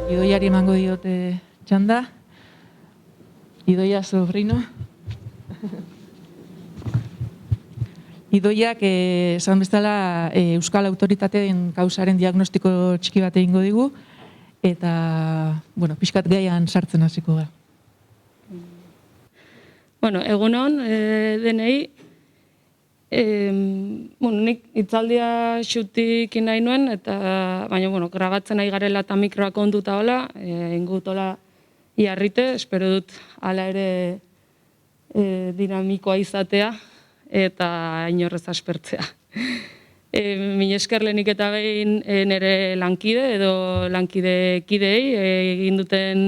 Idoiari emango diote txanda. Idoia sobrino. Idoiak esan bezala euskal autoritateen kausaren diagnostiko txiki bat egingo digu eta pixkat gaian sartzen hasiko da. Egunon denei, nik hitzaldia xutik nahi nuen, baina grabatzen nahi garela eta mikroak onduta hola, ingutola iarrite, espero dut hala ere dinamikoa izatea eta inorrez aspertzea. Mila esker lehenik eta behin nire lankide edo lankide kidei egin duten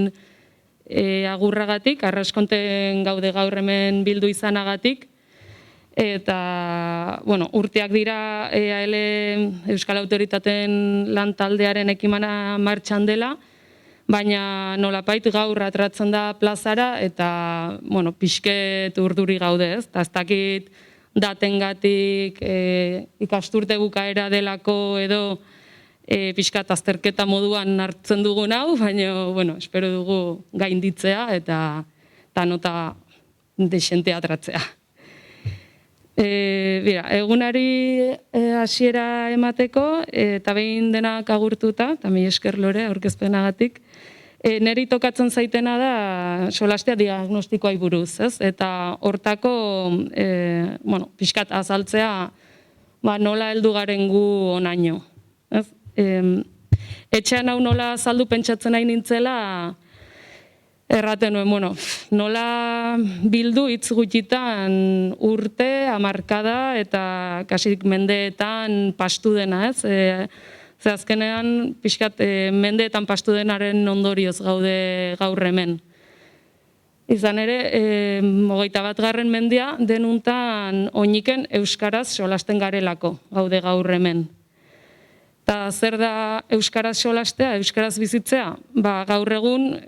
agurragatik, arraskonten gaude gaur hemen bildu izanagatik, eta urteak dira EAL Euskal Autoritateen lan taldearen ekimena martxan dela, baina nolapait gaur atratzen da plazara eta pixket urduri gaude ez, eta ez dakit datengatik ikasturte bukaera delako edo pixkat azterketa moduan hartzen dugun hau, baina espero dugu gainditzea eta nota desente atratzea. Egunari hasiera emateko eta behin denak agurtuta, eta mila esker Lore aurkezpenagatik, neri tokatzen zaitena da solastea diagnostikoai buruz, ez? Eta hortako pixkat azaltzea nola heldu garen gu onaino. Etxean hau nola azaldu pentsatzen nahi nintzela, erraten nuen, nola bildu hitz gutxitan urte, hamarkada eta kasik mendeetan pastu dena, ez? Ze azkenean pixkat mendeetan pastu denaren ondorioz gaude gaur hemen. Izan ere, 21. mendea denuntan oiniken euskaraz solasten garelako gaude gaur hemen. Eta zer da euskaraz solastea, euskaraz bizitzea? Gaur egun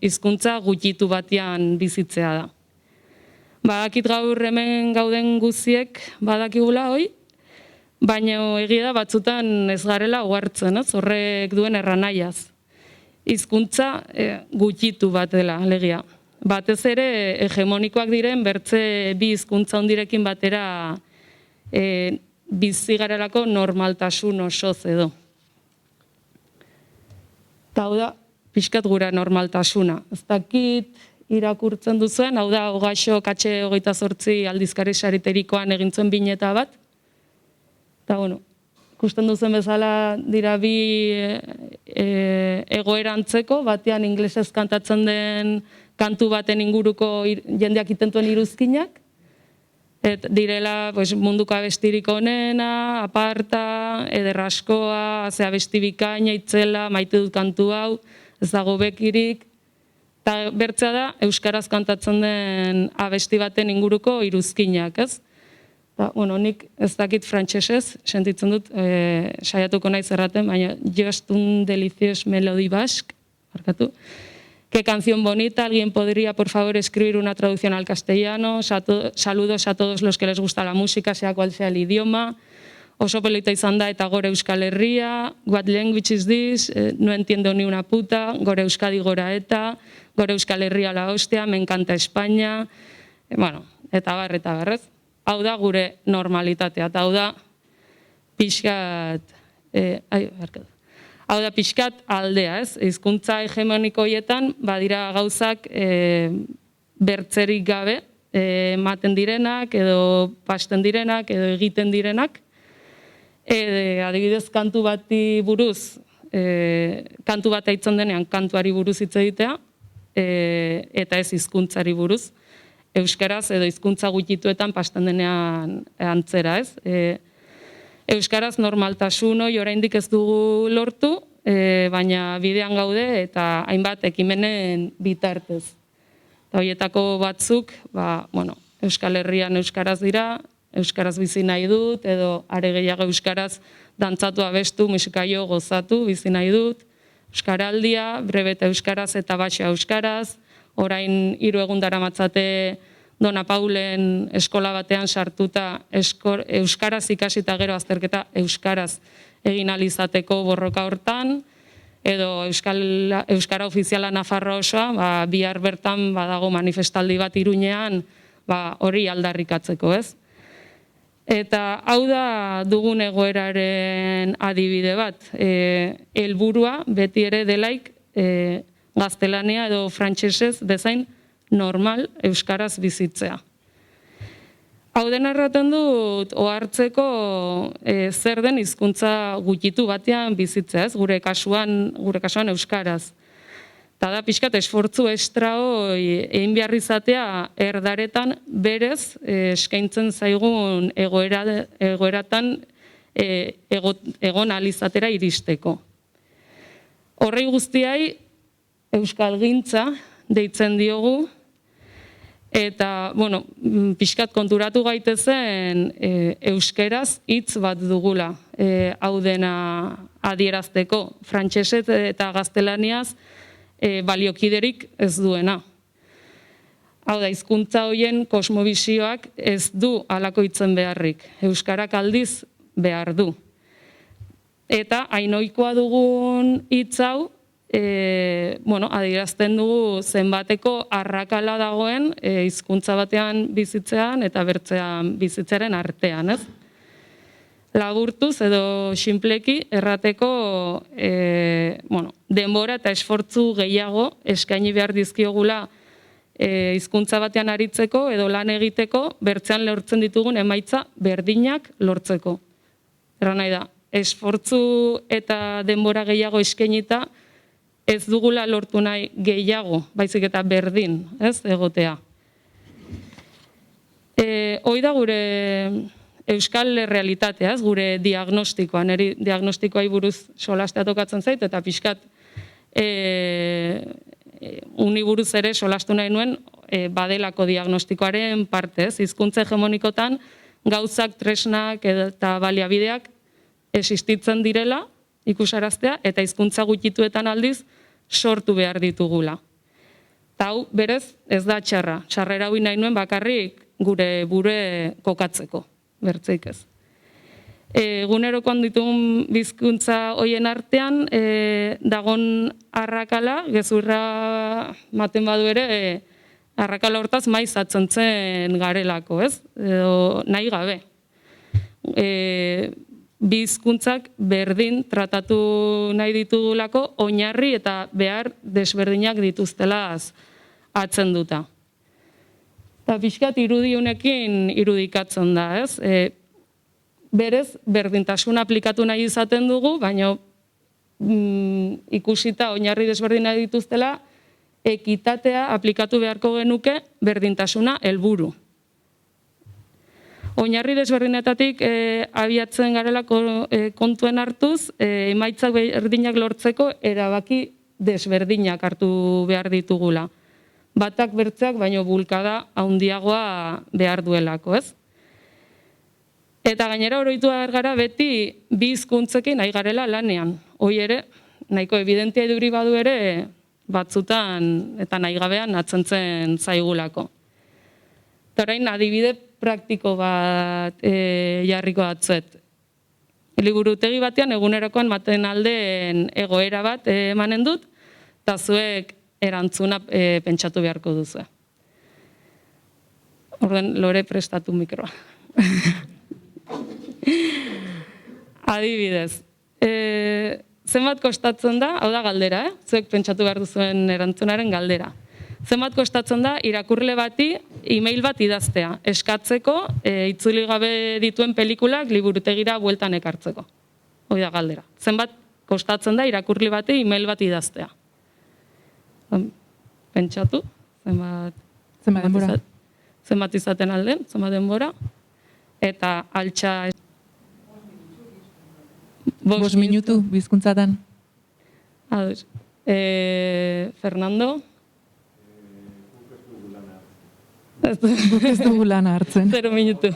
hizkuntza gutxitu batean bizitzea da. Badakit gaur hemen gauden guziek badakigula hoi, baina egia da batzutan ez garela ohartzen, horrek duen erranaiaz. Hizkuntza gutxitu bat dela, alegia. Batez ere hegemonikoak diren bertze bi hizkuntza hondirekin batera bizi garelako normaltasun osoz edo. Eta hau da, pixkat gura normaltasuna. Ez dakit irakurtzen duzuen, hau da, Ogaxo Katxe 28 aldizkari sariterikoan egintzen bineta bat. Eta, ikusten duzen bezala dira bi egoera antzeko, batean inglesez kantatzen den kantu baten inguruko jendeak itentuen iruzkinak, direla munduko abestirik onena, aparta, ederraskoa, abesti bikaina, itzela, maite dut kantu hau, ez dago bekirik. Eta bertzea da, euskaraz kantatzen den abesti baten inguruko iruzkinak, ez? Nik ez dakit frantsesez, sentitzen dut, saiatuko naiz erraten, baina just un delicious melody basque, markatu. Qué canción bonita, alguien podría, por favor, escribir una traducción al castellano. Saludos a todos los que les gusta la música, sea cual sea el idioma. Oso polita izan da eta gore Euskal Herria. What language is this? No entiendo ni una puta. Gore Euskadi gora eta. Gore Euskal Herria la hostia. Me encanta España. Eta barrez. Hau da gure normalitatea. Eta hau da pixkat... Hau da pixkat aldea, ez? Hizkuntza hegemonikoietan badira gauzak bertzerik gabe ematen direnak, edo pasten direnak, edo egiten direnak. Adibidez, kantu bati buruz, kantu bat aitzen denean kantuari buruz hitz egitea, eta ez hizkuntzari buruz. Euskaraz edo hizkuntza gutxituetan pasten denean antzera, ez? Euskaraz normaltasun hori oraindik ez dugu lortu, baina bidean gaude eta hainbat ekimenen bitartez. Eta horietako batzuk, Euskal Herrian euskaraz dira, euskaraz bizi nahi dut, edo are gehiago euskaraz dantzatu abestu, musikaio gozatu bizi nahi dut, Euskaraldia, brebeta euskaraz eta baxa euskaraz, orain 3 egun daramatzate Dona Paulen eskola batean sartuta euskaraz ikasita gero azterketa euskaraz egin ahal izateko borroka hortan, edo euskara ofiziala Nafarroa osoa, bihar bertan badago manifestaldi bat Iruñean, hori aldarrikatzeko, ez? Eta hau da dugun egoeraren adibide bat. Helburua beti ere delaik gaztelania edo frantsesez bezain normal euskaraz bizitzea. Hau den erraten dut ohartzeko zer den hizkuntza gutxitu batean bizitzea, ez? Gure kasuan euskaraz. Eta da pixkat esfortzu estra hori egin behar izatea erdaretan berez eskaintzen zaigun egoeratan egon ahal izatera iristeko. Horrei guztiai euskalgintza deitzen diogu, eta, pixkat konturatu gaitezen euskeraz hitz bat dugula hau dena adierazteko, frantsesez eta gaztelaniaz baliokiderik ez duena. Hau da, hizkuntza horien kosmobizioak ez du halako hitzen beharrik, euskarak aldiz behar du. Eta hainoikoa dugun hitz hau, adierazten dugu zenbateko arrakala dagoen hizkuntza batean bizitzean eta bertzean bizitzearen artean, ez? Laburtuz edo sinpleki errateko denbora eta esfortzu gehiago eskaini behar dizkiogula hizkuntza batean aritzeko edo lan egiteko bertzean lortzen ditugun emaitza berdinak lortzeko. Erra nahi da, esfortzu eta denbora gehiago eskainita ez dugula lortu nahi gehiago, baizik eta berdin, ez, egotea. Hoi da gure euskal realitatea, ez, gure diagnostikoa, niri diagnostikoai buruz solastea tokatzen zait, eta pixkat uni buruz ere solastu nahi nuen badelako diagnostikoaren parte, ez, hizkuntza hegemonikotan gauzak, tresnak eta baliabideak existitzen direla ikusaraztea, eta hizkuntza gutxituetan aldiz sortu behar ditugula. Eta hau, berez, ez da txarra. Txarrera hori nahi nuen bakarrik gure bure kokatzeko, bertzeik ez. Egunerokoan ditugun hizkuntza hoien artean, dagon arrakala, gezurra maten badu ere, arrakala hortaz maiz atzontzen garelako, ez? Edo nahi gabe. Bi hizkuntzak berdin tratatu nahi ditugulako oinarri eta behar desberdinak dituztelaz atzenduta. Eta pixkat irudiunekin irudikatzen da, ez? Berez, berdintasun aplikatu nahi izaten dugu, baina ikusita oinarri desberdinak dituztela, ekitatea aplikatu beharko genuke berdintasuna helburu. Oinarri desberdinetatik abiatzen garelako kontuen hartuz, emaitzak berdinak lortzeko erabaki desberdinak hartu behar ditugula. Batak bertzeak, baino bulkada handiagoa behar duelako, ez? Eta gainera oroitu behar gara beti bi hizkuntzekin nahi garela lanean. Hoi ere, nahiko evidentia eduri badu ere, batzutan eta nahi gabean atzentzen zaigulako. Eta orain adibide praktiko bat jarriko atzuet. Liburutegi batean egunerokoan maten aldeen egoera bat emanen dut, eta zuek erantzuna pentsatu beharko duzu. Orden, Lore, prestatu mikroa. Adibidez. Zenbat kostatzen da, hau da galdera, zuek pentsatu behar duzuen erantzunaren galdera. Zenbat kostatzen da irakurle bati e-mail bat idaztea, eskatzeko itzuli gabe dituen pelikulak liburutegira bueltan ekartzeko. Hoi da galdera. Zenbat kostatzen da irakurle bati e-mail bat idaztea. Pentsatu, zenbat izaten alden, zenbat denbora, eta altxa 5 minutu bizkuntzatan. Ados. Fernando? Guk ez dugu lana hartzen. 0 minutu.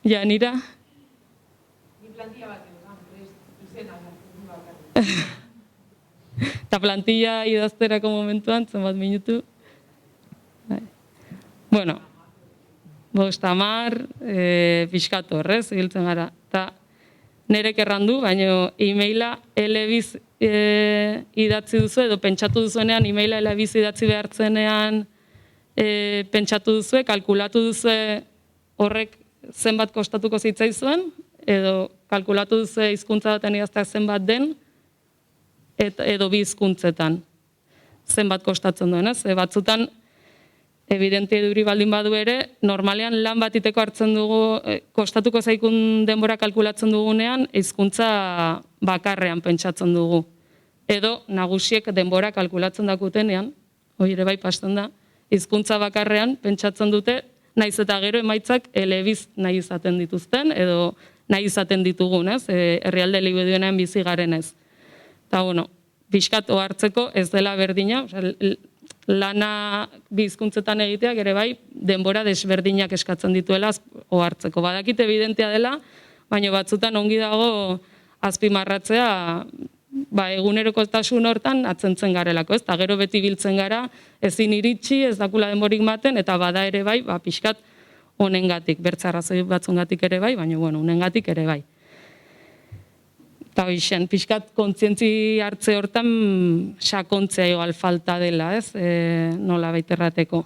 Ja, nira? Ni plantilla bat egon, izena, Eta plantilla idazterako momentuan, zenbat minutu. Bueno, 50, pixkat horrez, egiltzen gara. Eta nerek errandu, baina e-maila elebiz idatzi duzu, edo pentsatu duzuenean, e-maila elebiz idatzi behartzenean pentsatu duzu, kalkulatu duzu horrek zenbat kostatuko zitzaizuen, edo kalkulatu duzu hizkuntza baten idazteak zenbat den, edo bi hizkuntzetan zenbat kostatzen duen, ez? Batzutan, evidente duri baldin badu ere, normalean lan batiteko hartzen dugu, kostatuko zaikun denbora kalkulatzen dugunean, hizkuntza bakarrean pentsatzen dugu. Edo nagusiek denbora kalkulatzen dakutenean, hori ere bai pasten da, hizkuntza bakarrean pentsatzen dute, naiz eta gero emaitzak elebiz nahi izaten dituzten, edo nahi izaten ditugun, ez? Herrialde libuduenean bizi garen ez. Eta, bueno, pixkat ohartzeko ez dela berdina, lana bi hizkuntzetan egiteak ere bai, denbora desberdinak eskatzen dituela ohartzeko. Badakit evidentea dela, baina batzutan ongi dago azpimarratzea, egunerokotasun hortan atzentzen garelako, ez? Eta gero beti biltzen gara, ezin iritsi, ez dakula denborik maten, eta bada ere bai, pixkat honengatik, bertzarrazoi batzungatik ere bai, baina bueno, honengatik ere bai. Eta hoixen, pixkat kontzientzi hartze hortan sakontzea igual falta dela, ez? Nola baiterrateko.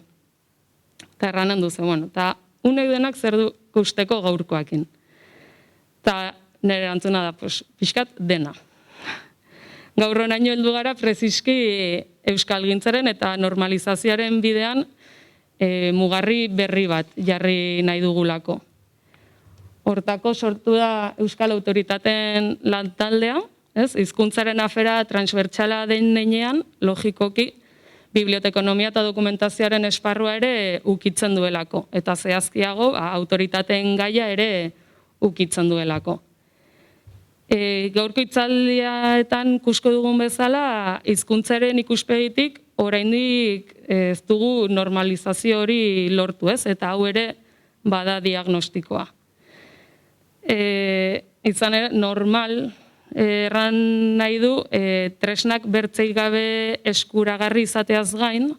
Eta erranen duzu, bueno, eta unek denak zer du usteko gaurkoakin. Eta nire erantzuna da, pixkat dena. Gaur honaino heldu gara preziski euskalgintzaren eta normalizazioaren bidean mugarri berri bat jarri nahi dugulako. Hortako sortu da Euskal Autoritateen lantaldea, ez? Hizkuntzaren afera transbertsala den nenean, logikoki, bibliotekonomia eta dokumentazioaren esparrua ere ukitzen duelako. Eta zehazkiago, autoritateen gaia ere ukitzen duelako. Gaurko hitzaldiaetan ikusko dugun bezala, hizkuntzaren ikuspegitik, oraindik ez dugu normalizazio hori lortu, ez? Eta hau ere bada diagnostikoa. Izan ere, normal erran nahi du, tresnak bertzeik gabe eskuragarri izateaz gain,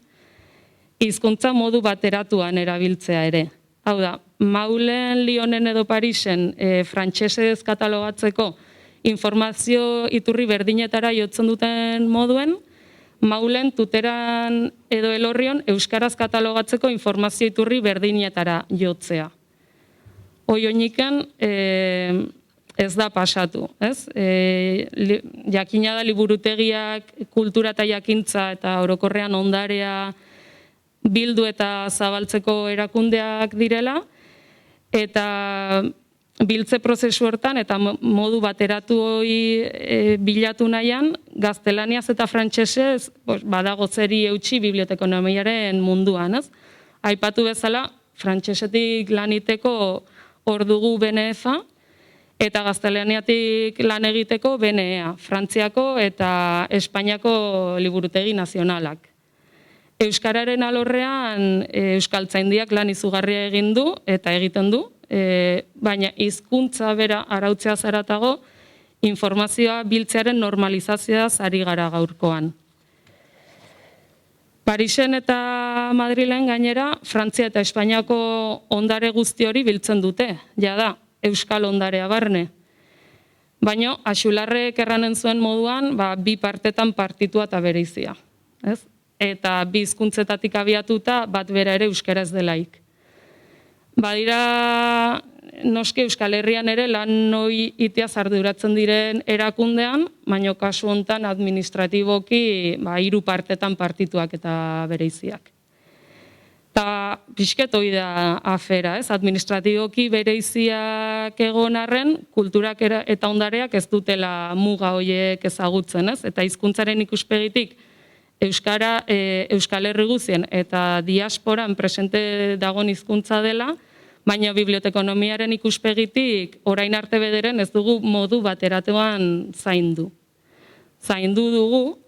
hizkuntza modu bateratuan erabiltzea ere. Hau da, Maulen, Lyonen edo Parisen frantsesez katalogatzeko informazio iturri berdinetara jotzen duten moduen, Maulen, Tuteran edo Elorrion euskaraz katalogatzeko informazio iturri berdinetara jotzea. Oioniken ez da pasatu, ez? Jakina da liburutegiak kultura eta jakintza eta orokorrean ondarea bildu eta zabaltzeko erakundeak direla, eta biltze prozesu hortan eta modu bateratu hori bilatu nahian, gaztelaniaz eta frantsesez badago zeri eutxi bibliotekonomiaren munduan, ez? Aipatu bezala, frantsesetik laniteko hor dugu BNF-a, eta gaztelaniatik lan egiteko BNE-a, Frantziako eta Espainiako liburutegi nazionalak. Euskararen alorrean Euskaltzaindiak lan izugarria egin du eta egiten du, baina hizkuntza bera arautzea zaratago, informazioa biltzearen normalizazioaz ari gara gaurkoan. Parisen eta Madrilen gainera, Frantzia eta Espainiako ondare guzti hori biltzen dute, jada, euskal ondarea barne. Baina, Axularrek erranen zuen moduan, bi partetan partitua eta bereizia. Eta bi hizkuntzetatik abiatuta, bat bera ere euskaraz delaik. Badira, noski Euskal Herrian ere lan noi iteaz arduratzen diren erakundean, baina kasu hontan administratiboki 3 partetan partituak eta bereiziak. Eta pixket hori da afera, ez? Administratiboki bereiziak egon arren, kulturak eta ondareak ez dutela muga horiek ezagutzen, ez? Eta hizkuntzaren ikuspegitik Euskal Herri guztien eta diasporan presente dagoen hizkuntza dela, baina bibliotekonomiaren ikuspegitik orain arte bederen ez dugu modu bateratuan zaindu. Zaindu dugu,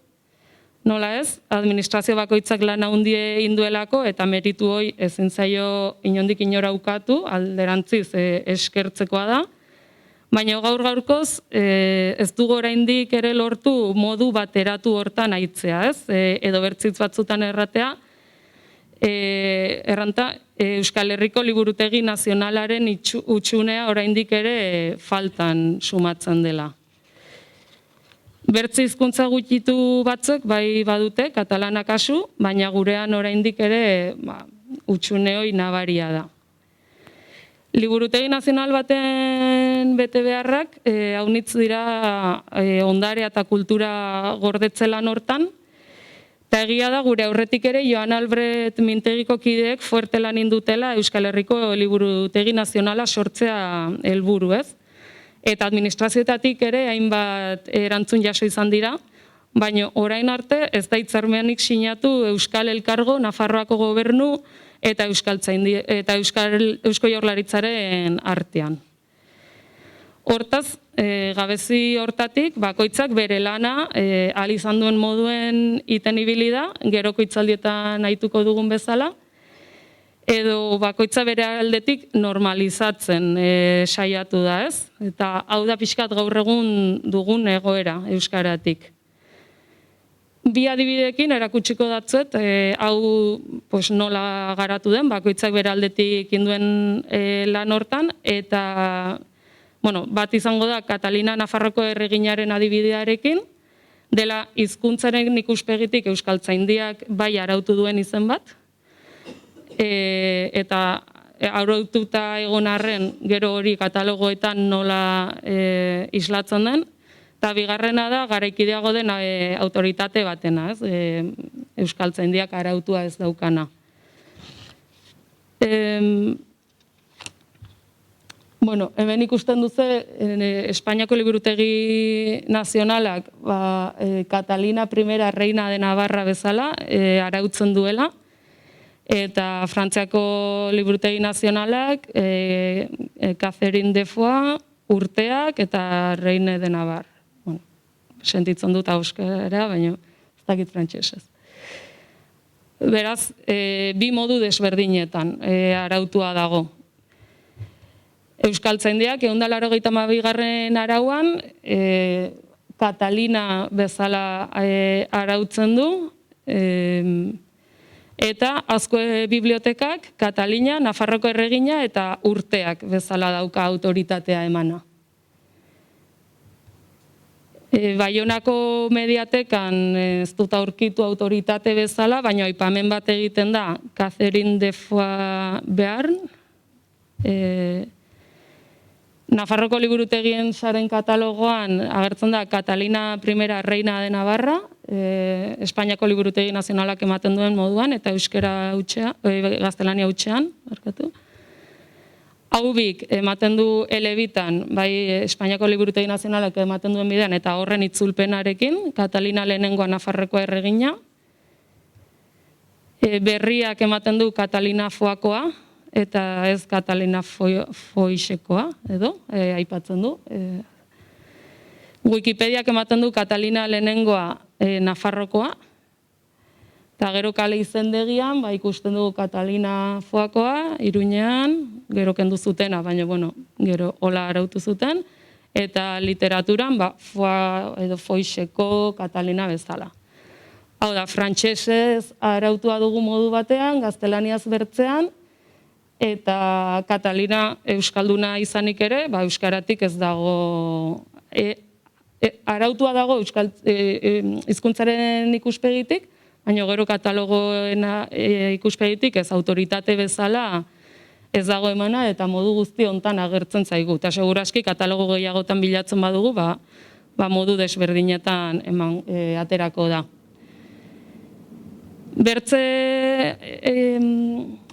nola ez, administrazio bakoitzak lan handie induelako eta meritu hoi ezin zaio inondik inora ukatu, alderantziz eskertzekoa da, Baina gaur-gaurkoz ez dugu oraindik ere lortu modu bateratu hortan aitzea, ez? Edo bertzitz batzutan erratea, erranta Euskal Herriko Liburutegi Nazionalaren utxunea oraindik ere faltan sumatzen dela. Bertze hizkuntza gutxitu batzuk bai badute, katalana kasu, baina gurean oraindik ere utxune hori nabaria da. Liburutegi nazional baten bete beharrak haunitz dira ondarea eta kultura gordetze lan hortan, eta egia da gure aurretik ere Joan Albert Mintegiko kideek fuerte lan indutela Euskal Herriko Liburutegi Nazionala sortzea helburu, ez? Eta administrazioetatik ere hainbat erantzun jaso izan dira, baina orain arte ez da hitzarmenik sinatu Euskal Elkargo, Nafarroako Gobernu eta Eusko Jaurlaritzaren artean. Hortaz, gabezi hortatik, bakoitzak bere lana ahal izan duen moduen iten ibili da, geroko hitzaldietan aituko dugun bezala, edo bakoitza bere aldetik normalizatzen saiatu da, ez? Eta hau da pixkat gaur egun dugun egoera euskaratik. Bi adibideekin erakutsiko datzuet, hau nola garatu den, bakoitzak bere aldetik induen lan hortan, eta bat izango da Katalina Nafarroko erreginaren adibidearekin, dela hizkuntzaren ikuspegitik Euskaltzaindiak bai arautu duen izen bat, eta araututa egon arren gero hori katalogoetan nola islatzen den, eta bigarrena da garaikideago den autoritate batena, Euskaltzaindiak arautua ez daukana. Hemen ikusten duze, Espainiako Liburutegi Nazionalak Catalina I reina de Navarra bezala arautzen duela, eta Frantziako Liburutegi Nazionalak Catherine de Foix, Urteak eta Reine de Navarra. Sentitzen dut euskara, baina ez dakit frantsesez. Beraz, bi modu desberdinetan arautua dago. Euskaltzaindiak 182. arauan Catalina bezala arautzen du, eta asko bibliotekak Catalina, Nafarroko erregina eta Urteak bezala dauka autoritatea emana. Baionako mediatekan ez dut aurkitu autoritate bezala, baina aipamen bat egiten da Catherine de Foix Bearn, Nafarroko Liburutegien saren katalogoan agertzen da Catalina I reina de Navarra, Espainiako Liburutegi Nazionalak ematen duen moduan, eta euskera gaztelania hutsean, barkatu. Hau bik ematen du elebitan, bai Espainiako Liburutegi Nazionalak ematen duen bidean, eta horren itzulpenarekin, Catalina lehenengoa Nafarroko erregina. Berriak ematen du Catalina Foixkoa, eta ez Catalina Foixekoa, edo, aipatzen du. Wikipediak ematen du Catalina lehenengoa Nafarrokoa, eta gero kale izendegian, ikusten dugu Catalina Foixkoa, Iruñean, gero kendu zutena, baina, gero hola arautu zuten, eta literaturan, Foix edo Foixeko Catalina bezala. Hau da, frantsesez arautua dugu modu batean, gaztelaniaz bertzean, eta Catalina euskalduna izanik ere, euskaratik ez dago, arautua dago hizkuntzaren ikuspegitik, baina gero katalogoen ikuspegitik ez autoritate bezala ez dago emana, eta modu guzti hontan agertzen zaigu. Eta seguraski katalogo gehiagotan bilatzen badugu, modu desberdinetan aterako da. Bertze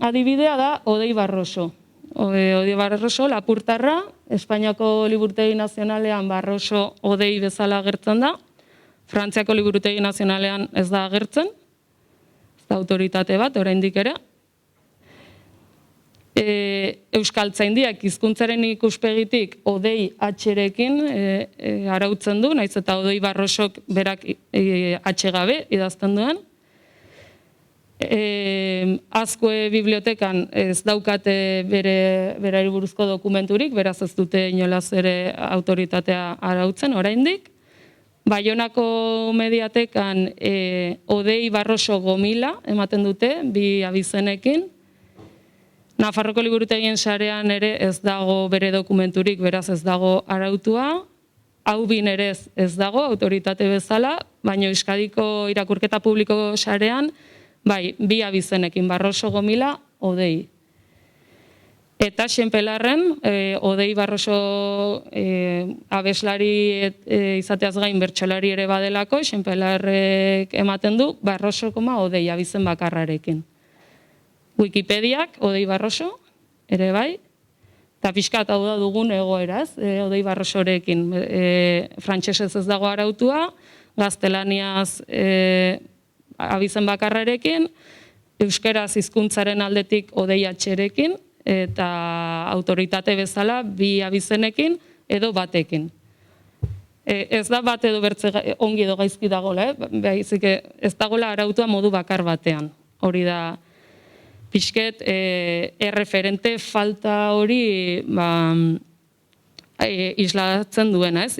adibidea da Odei Barroso. Odei Barroso, Lapurtarra, Espainiako Liburutegi Nazionalean Barroso Odei bezala agertzen da, Frantziako Liburutegi Nazionalean ez da agertzen, ez da autoritate bat, oraindik ere. Euskaltzaindiak hizkuntzaren ikuspegitik Odei H-rekin arautzen du, nahiz eta Odei Barrosok berak H gabe idazten duen. Azkue bibliotekan ez daukate berari buruzko dokumenturik, beraz ez dute inolaz ere autoritatea arautzen oraindik. Baionako mediatekan Odei Barroso Gomila ematen dute, bi abizenekin. Nafarroko liburutegien sarean ere ez dago bere dokumenturik, beraz ez dago arautua. Hau bin ere ez dago, autoritate bezala, baina Euskadiko irakurketa publiko sarean, bai, bi abizenekin, Barroso Gomila, Odei. Eta Xenpelarren, Odei Barroso abeslari izateaz gain bertsolari ere badelako, Xenpelarrek ematen du Barroso, Odei abizen bakarrarekin. Wikipediak, Odei Barroso, ere bai, eta pixkat hau da dugun egoeraz, Odei Barrosorekin. Frantsesez ez dago arautua, gaztelaniaz abizen bakarrarekin, euskeraz hizkuntzaren aldetik Odei atxerekin, eta autoritate bezala bi abizenekin edo batekin. Ez da bat edo bertze ongi edo gaizki dagoela, baizik ez dagoela arautua modu bakar batean. Hori da pixket erreferente falta hori islatzen duena, ez?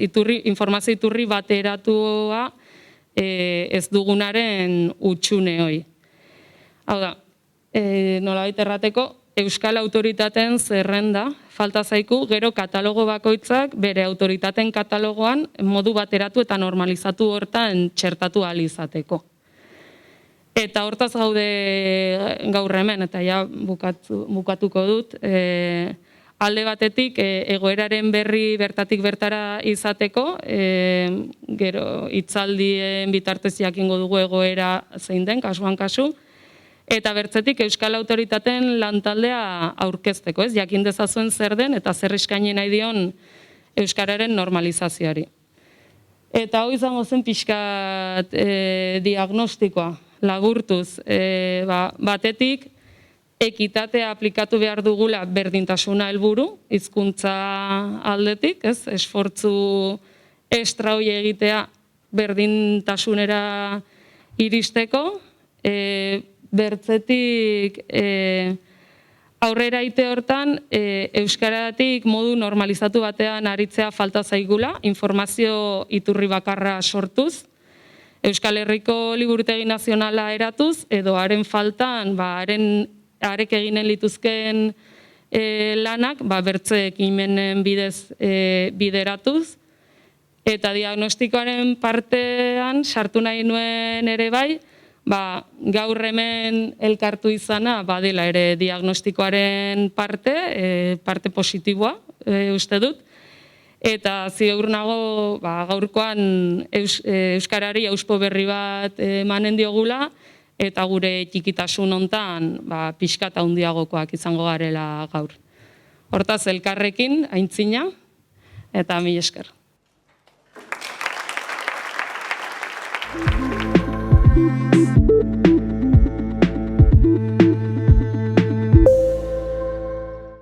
Informazio iturri bateratua ez dugunaren utxune hoi. Hau da, nolabait errateko, Euskal Autoritateen zerrenda falta zaiku, gero katalogo bakoitzak bere autoritateen katalogoan modu bateratu eta normalizatu hortan txertatu ahal izateko. Eta hortaz gaude gaur hemen, eta ja bukatuko dut, alde batetik egoeraren berri bertatik bertara izateko, gero hitzaldien bitartez jakingo dugu egoera zein den, kasuan kasu, eta bertzetik Euskal Autoritateen lantaldea aurkezteko, ez? Jakin dezazuen zer den eta zer eskaini nahi dion euskararen normalizazioari. Eta hau izango zen pixkat diagnostikoa, laburtuz. Batetik, ekitatea aplikatu behar dugula berdintasuna helburu, hizkuntza aldetik, ez? Esfortzu estra hori egitea berdintasunera iristeko, bertzetik aurrera ite hortan euskaratik modu normalizatu batean aritzea falta zaigula, informazio iturri bakarra sortuz, Euskal Herriko Liburutegi Nazionala eratuz, edo haren faltan, harek eginen lituzken lanak, bertze ekimenen bidez bideratuz, eta diagnostikoaren partean sartu nahi nuen ere bai, gaur hemen elkartu izana badela ere diagnostikoaren parte positiboa, uste dut. Eta ziur nago gaurkoan euskarari hauspo berri bat emanen diogula, eta gure txikitasun hontan pixkat handiagokoak izango garela gaur. Hortaz elkarrekin, aintzina, eta mila esker.